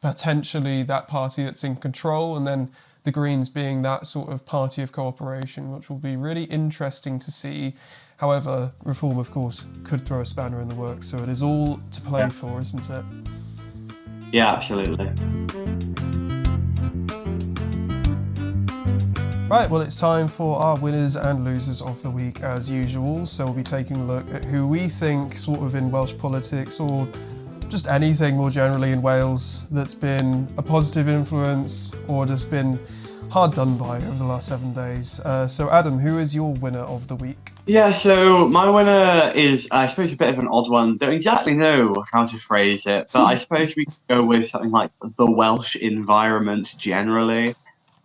S1: potentially that party that's in control, and then the Greens being that sort of party of cooperation, which will be really interesting to see. However, reform, of course, could throw a spanner in the works, so it is all to play for, isn't it?
S6: Yeah, absolutely.
S1: Right, well, it's time for our winners and losers of the week as usual. So we'll be taking a look at who we think, sort of in Welsh politics or just anything more generally in Wales, that's been a positive influence or just been hard done by over the last 7 days. So Adam, who is your winner of the week?
S6: Yeah, so my winner is, I suppose, a bit of an odd one. Don't exactly know how to phrase it, but I suppose we could go with something like the Welsh environment generally,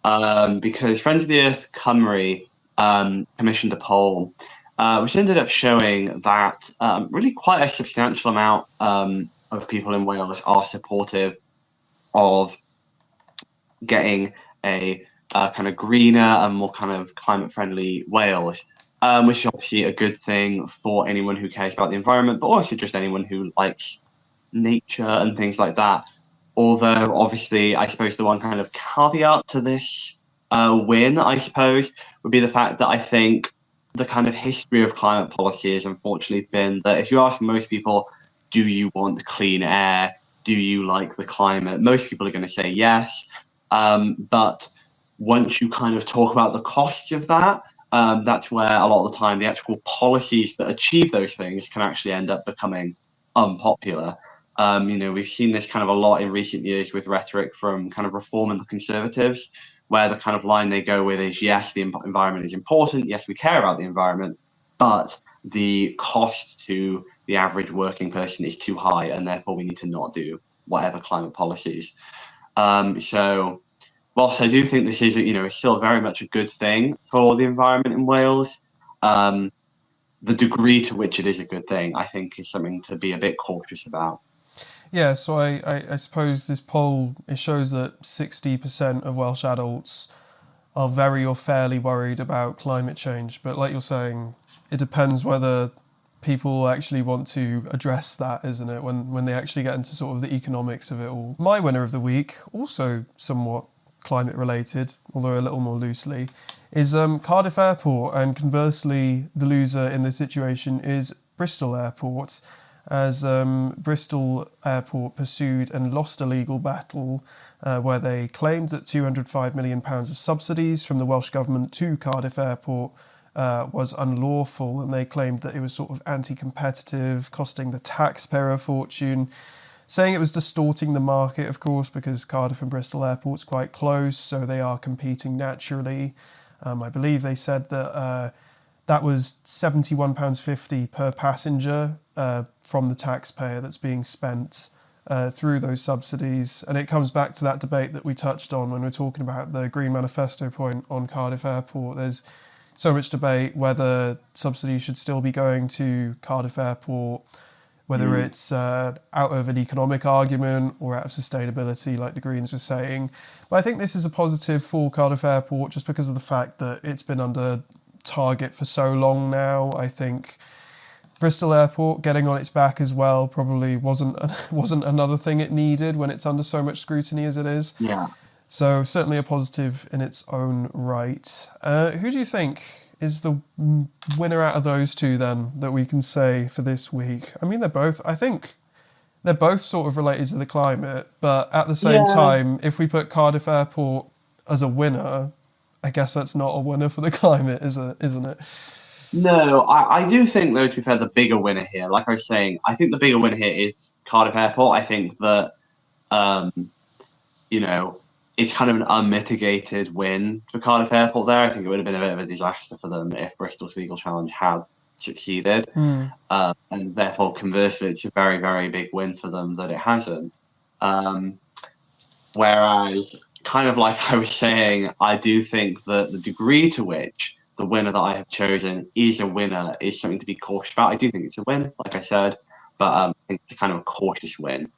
S6: because Friends of the Earth Cymru commissioned a poll, which ended up showing that really quite a substantial amount of people in Wales are supportive of getting a kind of greener and more kind of climate-friendly Wales, which is obviously a good thing for anyone who cares about the environment, but also just anyone who likes nature and things like that. Although, obviously, I suppose the one kind of caveat to this win, I suppose, would be the fact that I think the kind of history of climate policy has unfortunately been that if you ask most people, do you want clean air? Do you like the climate? Most people are going to say yes. But once you kind of talk about the costs of that, that's where a lot of the time the actual policies that achieve those things can actually end up becoming unpopular. We've seen this kind of a lot in recent years with rhetoric from kind of Reform and the Conservatives, where the kind of line they go with is, yes, the environment is important. Yes, we care about the environment, but the cost to the average working person is too high, and therefore we need to not do whatever climate policies. So whilst I do think this is, it's still very much a good thing for the environment in Wales, the degree to which it is a good thing, I think, is something to be a bit cautious about.
S1: Yeah, so I suppose this poll, it shows that 60% of Welsh adults are very or fairly worried about climate change. But like you're saying, it depends whether people actually want to address that, isn't it, when they actually get into sort of the economics of it all. My winner of the week, also somewhat climate related, although a little more loosely, is Cardiff Airport, and conversely, the loser in this situation is Bristol Airport, as Bristol Airport pursued and lost a legal battle where they claimed that £205 million of subsidies from the Welsh Government to Cardiff Airport was unlawful, and they claimed that it was sort of anti-competitive, costing the taxpayer a fortune, saying it was distorting the market, of course, because Cardiff and Bristol Airport's quite close, so they are competing naturally. I believe they said that that was £71.50 per passenger from the taxpayer that's being spent through those subsidies. And it comes back to that debate that we touched on when we're talking about the Green Manifesto point on Cardiff Airport. There's so much debate whether subsidies should still be going to Cardiff Airport, whether it's out of an economic argument or out of sustainability, like the Greens were saying. But I think this is a positive for Cardiff Airport just because of the fact that it's been under target for so long now. I think Bristol Airport getting on its back as well probably wasn't another thing it needed when it's under so much scrutiny as it is.
S6: Yeah.
S1: So certainly a positive in its own right. Who do you think is the winner out of those two then that we can say for this week? I mean, I think they're both sort of related to the climate, but at the same time, if we put Cardiff Airport as a winner, I guess that's not a winner for the climate, isn't it?
S6: No, I do think, though, to be fair, the bigger winner here, like I was saying, I think the bigger winner here is Cardiff Airport. I think that, it's kind of an unmitigated win for Cardiff Airport there. I think it would have been a bit of a disaster for them if Bristol's legal challenge had succeeded. And therefore, conversely, it's a very, very big win for them that it hasn't. Whereas, kind of like I was saying, I do think that the degree to which the winner that I have chosen is a winner is something to be cautious about. I do think it's a win, like I said, but I think it's kind of a cautious win.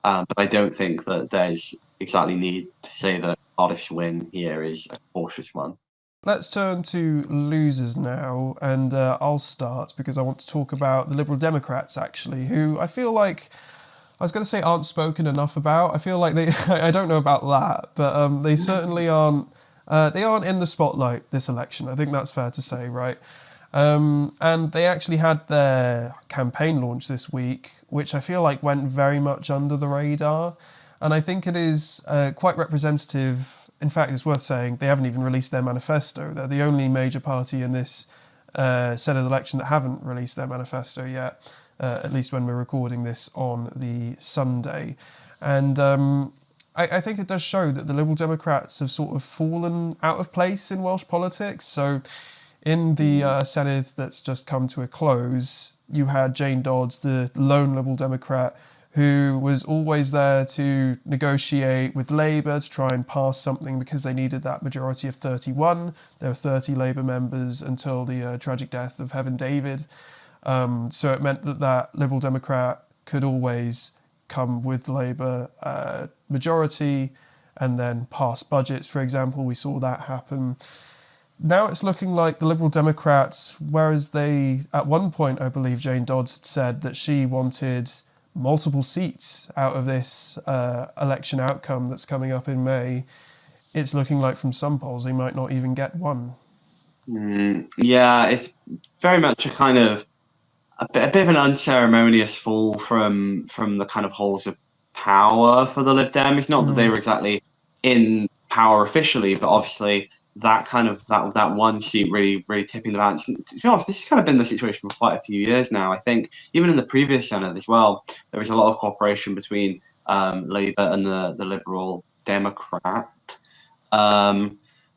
S6: But I don't think that there's exactly need to say that Cardiff's win here is a cautious one.
S1: Let's turn to losers now, and I'll start because I want to talk about the Liberal Democrats, actually, who I feel like, I was going to say aren't spoken enough about. I feel like I don't know about that, but they certainly aren't in the spotlight this election. I think that's fair to say, right? And they actually had their campaign launch this week, which I feel like went very much under the radar. And I think it is quite representative. In fact, it's worth saying they haven't even released their manifesto. They're the only major party in this Senedd election that haven't released their manifesto yet, at least when we're recording this on the Sunday. And I think it does show that the Liberal Democrats have sort of fallen out of place in Welsh politics. So in the Senedd that's just come to a close, you had Jane Dodds, the lone Liberal Democrat, who was always there to negotiate with Labour to try and pass something because they needed that majority of 31. There were 30 Labour members until the tragic death of Heaven David. So it meant that Liberal Democrat could always come with Labour majority and then pass budgets, for example. We saw that happen. Now it's looking like the Liberal Democrats, whereas they, at one point, I believe Jane Dodds had said that she wanted multiple seats out of this election outcome that's coming up in May, it's looking like from some polls they might not even get one.
S6: Yeah, it's very much a kind of a bit of an unceremonious fall from the kind of halls of power for the Lib Dems. Not that they were exactly in power officially, but obviously that kind of that one seat really tipping the balance. To be honest, this has kind of been the situation for quite a few years now. I think even in the previous Senedd as well, there was a lot of cooperation between Labour and the Liberal Democrat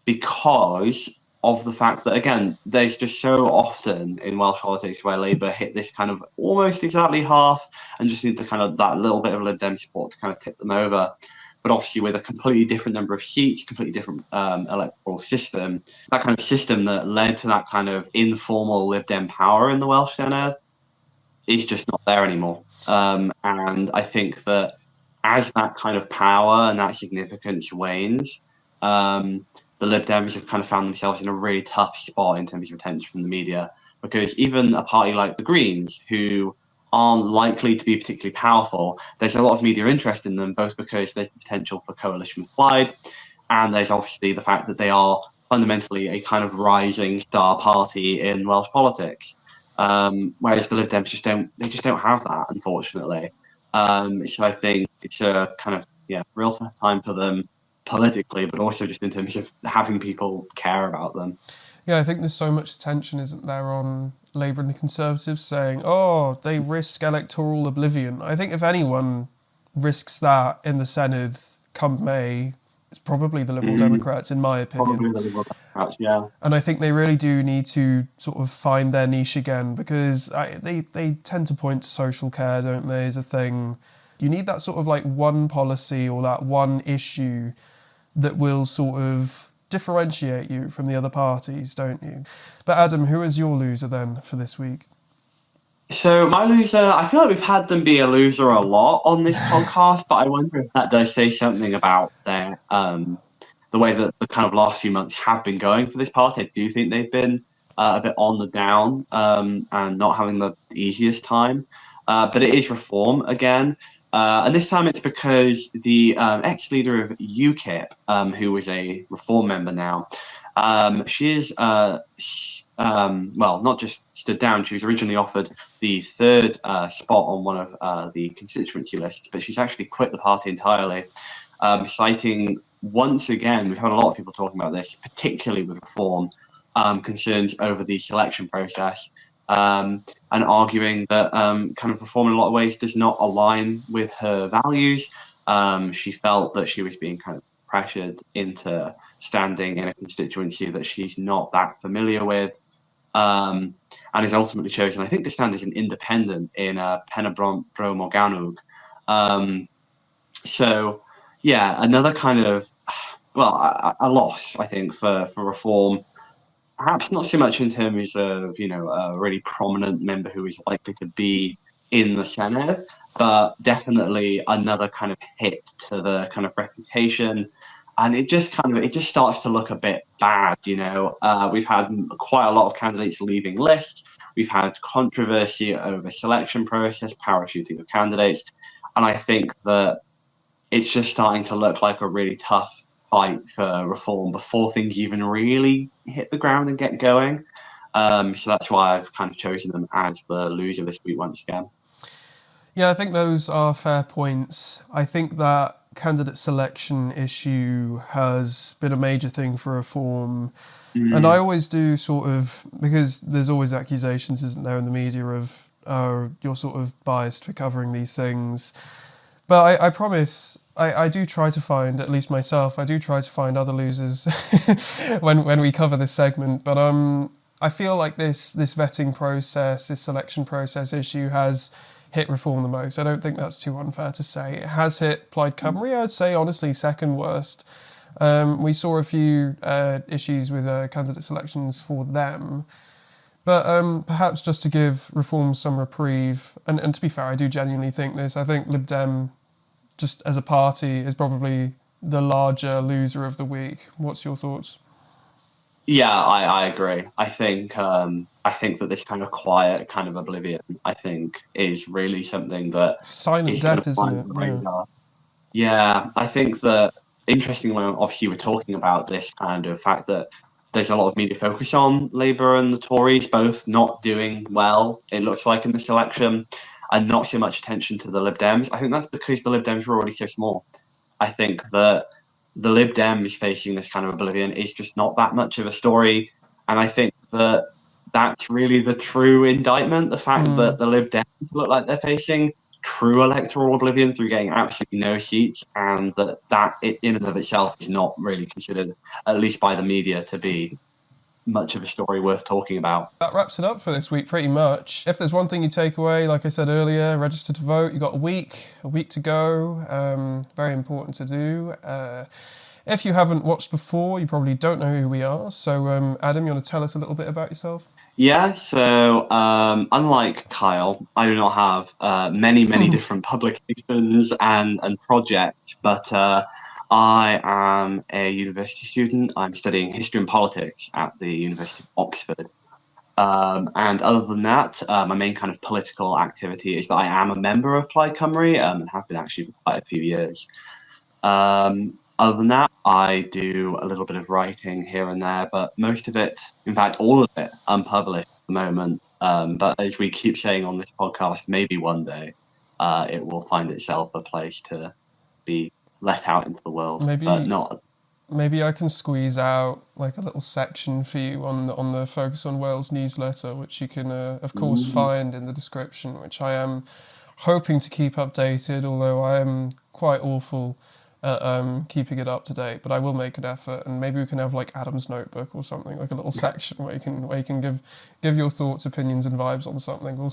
S6: because of the fact that, again, there's just so often in Welsh politics where Labour hit this kind of almost exactly half and just need to kind of that little bit of Lib Dem support to kind of tip them over. But obviously with a completely different number of seats, completely different electoral system, that kind of system that led to that kind of informal Lib Dem power in the Welsh Senedd is just not there anymore. And I think that as that kind of power and that significance wanes, the Lib Dems have kind of found themselves in a really tough spot in terms of attention from the media, because even a party like the Greens, who aren't likely to be particularly powerful, there's a lot of media interest in them, both because there's the potential for coalition with Plaid, and there's obviously the fact that they are fundamentally a kind of rising star party in Welsh politics. Whereas the Lib Dems just don't have that, unfortunately. So I think it's a kind of real tough time for them politically, but also just in terms of having people care about them.
S1: Yeah, I think there's so much attention, isn't there, on Labour and the Conservatives saying, oh, they risk electoral oblivion. I think if anyone risks that in the Senedd come May, it's probably the Liberal Democrats, in my opinion.
S6: Probably the Liberal Democrats, yeah.
S1: And I think they really do need to sort of find their niche again, because they tend to point to social care, don't they, as a thing. You need that sort of like one policy or that one issue that will sort of differentiate you from the other parties, don't you? But Adam, who is your loser then for this week?
S6: So my loser, I feel like we've had them be a loser a lot on this podcast, but I wonder if that does say something about their the way that the kind of last few months have been going for this party. I do think they've been a bit on the down and not having the easiest time. But it is reform again. And this time it's because the ex-leader of UKIP, who was a reform member now, she is, not just stood down, she was originally offered the third spot on one of the constituency lists, but she's actually quit the party entirely, citing, once again, we've had a lot of people talking about this, particularly with reform, concerns over the selection process. And arguing that kind of reform in a lot of ways does not align with her values. She felt that she was being kind of pressured into standing in a constituency that she's not that familiar with, and is ultimately chosen, I think, to stand as an independent in Pen-y-Bro Morgannwg. So, yeah, another kind of, a loss, I think, for reform. Perhaps not so much in terms of, a really prominent member who is likely to be in the Senedd, but definitely another kind of hit to the kind of reputation. And it just starts to look a bit bad, We've had quite a lot of candidates leaving lists. We've had controversy over selection process, parachuting of candidates. And I think that it's just starting to look like a really tough fight for reform before things even really hit the ground and get going. So that's why I've kind of chosen them as the loser this week once again.
S1: Yeah, I think those are fair points. I think that candidate selection issue has been a major thing for reform. And I always do sort of, because there's always accusations, isn't there, in the media of you're sort of biased for covering these things. But I promise, I do try to find, at least myself, I do try to find other losers when we cover this segment. But I feel like this vetting process, this selection process issue has hit reform the most. I don't think that's too unfair to say. It has hit Plaid Cymru, I'd say, honestly, second worst. We saw a few issues with candidate selections for them. But perhaps just to give reform some reprieve, and to be fair, I do genuinely think this. I think Lib Dem, just as a party, is probably the larger loser of the week. What's your thoughts?
S6: Yeah, I agree. I think that this kind of quiet, kind of oblivion, I think, is really something that
S1: silent death, isn't it?
S6: Yeah, I think that interesting when obviously we're talking about this kind of fact that there's a lot of media focus on Labour and the Tories both not doing well, it looks like, in this election, and not so much attention to the Lib Dems. I think that's because the Lib Dems were already so small. I think that the Lib Dems facing this kind of oblivion is just not that much of a story. And I think that that's really the true indictment, the fact that the Lib Dems look like they're facing true electoral oblivion through getting absolutely no seats, and that in and of itself is not really considered, at least by the media, to be much of a story worth talking about.
S1: That wraps it up for this week, pretty much. If there's one thing you take away, like I said earlier, register to vote. You've got a week to go. Very important to do. If you haven't watched before, you probably don't know who we are. So, Adam, you want to tell us a little bit about yourself?
S6: Yeah, so unlike Kyle, I do not have many different publications and projects, but I am a university student. I'm studying history and politics at the University of Oxford. And other than that, my main kind of political activity is that I am a member of Plaid Cymru and have been actually for quite a few years. Other than that, I do a little bit of writing here and there, but most of it, in fact, all of it, unpublished at the moment. But as we keep saying on this podcast, maybe one day it will find itself a place to be let out into the world, but not.
S1: Maybe I can squeeze out like a little section for you on the Focus on Wales newsletter, which you can, of course, find in the description, which I am hoping to keep updated, although I am quite awful at keeping it up to date, but I will make an effort, and maybe we can have like Adam's notebook or something, like a little section where you can give your thoughts, opinions, and vibes on something. We'll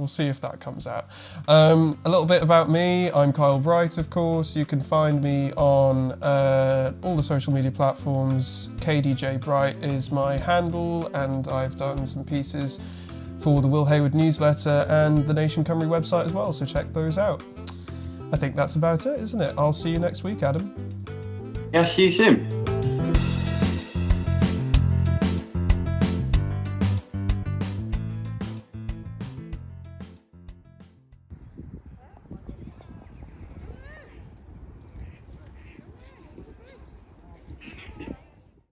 S1: see if that comes out. A little bit about me. I'm Kyle Bright, of course. You can find me on all the social media platforms. KDJ Bright is my handle, and I've done some pieces for the Will Hayward Newsletter and the Nation Cymru website as well, so check those out. I think that's about it, isn't it? I'll see you next week, Adam.
S6: Yeah, see you soon.